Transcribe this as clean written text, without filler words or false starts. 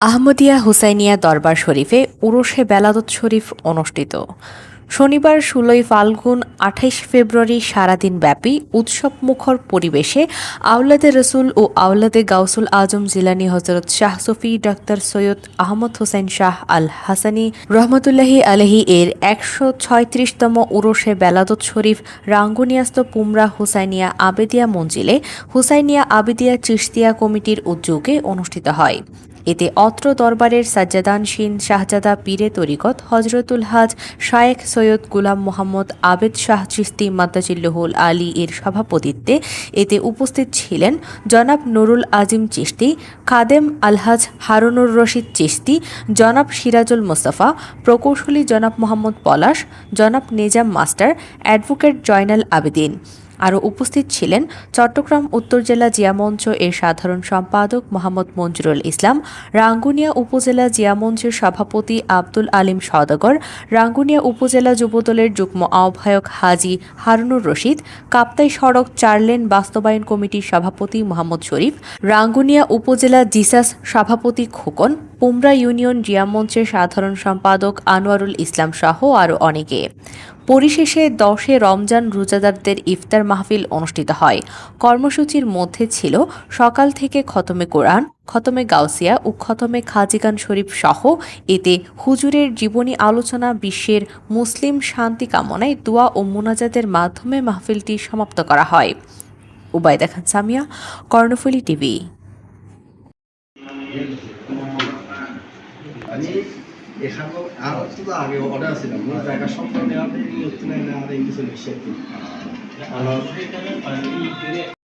আহমদিয়া হুসাইনিয়া দরবার শরীফে উরুশে বেলাদত শরীফ অনুষ্ঠিত। শনিবার ১৬ ফাল্গুন ২৮ ফেব্রুয়ারি সারাদিন ব্যাপী উৎসবমুখর পরিবেশে আওলাদে রসুল ও আওলাদে গাউসুল আজম জিলানী হজরত শাহ সুফি ডক্টর সৈয়দ আহমদ হোসেন শাহ আল হাসানী রহমতুল্লাহি আলহি এর ১৩৬তম উরুশে বেলাদত শরীফ রাঙ্গুনিয়াস্ত পুমরা হুসাইনিয়া আবেদিয়া মঞ্জিলে হুসাইনিয়া আবেদিয়া চিশতিয়া কমিটির উদ্যোগে অনুষ্ঠিত হয়। এতে অত্র দরবারের সাজ্জাদানশীন শাহজাদা পীরে তরিকত হজরতুল হাজ শায়েখ সৈয়দ গুলাম মোহাম্মদ আবেদ শাহ চিশতি মাদ্দাজিল্লুহুল আলী এর সভাপতিত্বে এতে উপস্থিত ছিলেন জনাব নুরুল আজিম চিশতি, খাদেম আলহাজ হারুনুর রশিদ চিশতি, জনাব সিরাজুল মোস্তফা, প্রকৌশলী জনাব মোহাম্মদ পলাশ, জনাব নেজাম মাস্টার, অ্যাডভোকেট জয়নাল আবেদিন। আরও উপস্থিত ছিলেন চট্টগ্রাম উত্তর জেলা জিয়া মঞ্চ এর সাধারণ সম্পাদক মোহাম্মদ মঞ্জুরুল ইসলাম, রাঙ্গুনিয়া উপজেলা জিয়া মঞ্চের সভাপতি আব্দুল আলিম সওদাগর, রাঙ্গুনিয়া উপজেলা যুবদলের যুগ্ম আহ্বায়ক হাজী হারুনুর রশিদ, কাপ্তাই সড়ক ৪ লেন বাস্তবায়ন কমিটির সভাপতি মোহাম্মদ শরীফ, রাঙ্গুনিয়া উপজেলা জিসাস সভাপতি খোকন, পুমরা ইউনিয়ন জিয়া মঞ্চের সাধারণ সম্পাদক আনোয়ারুল ইসলাম সহ আরও অনেকে। পরিশেষে ১০ রমজান রোজাদারদের ইফতার মাহফিল অনুষ্ঠিত হয়। কর্মসূচির মধ্যে ছিল সকাল থেকে খতমে কোরআন, খতমে গাউসিয়া ও খতমে খাজিগান শরীফ সহ এতে হুজুরের জীবনী আলোচনা, বিশ্বের মুসলিম শান্তি কামনায় দোয়া ও মুনাজাতের মাধ্যমে মাহফিলটি সমাপ্ত করা হয়। উবাইদা খান সামিয়া, কর্ণফুলী টিভি। এখানেও আর তো আগে অর্ডার ছিল জায়গা সম্পূর্ণ নেওয়ার কিছু নেই না আর এই কিছু বেশি আর কি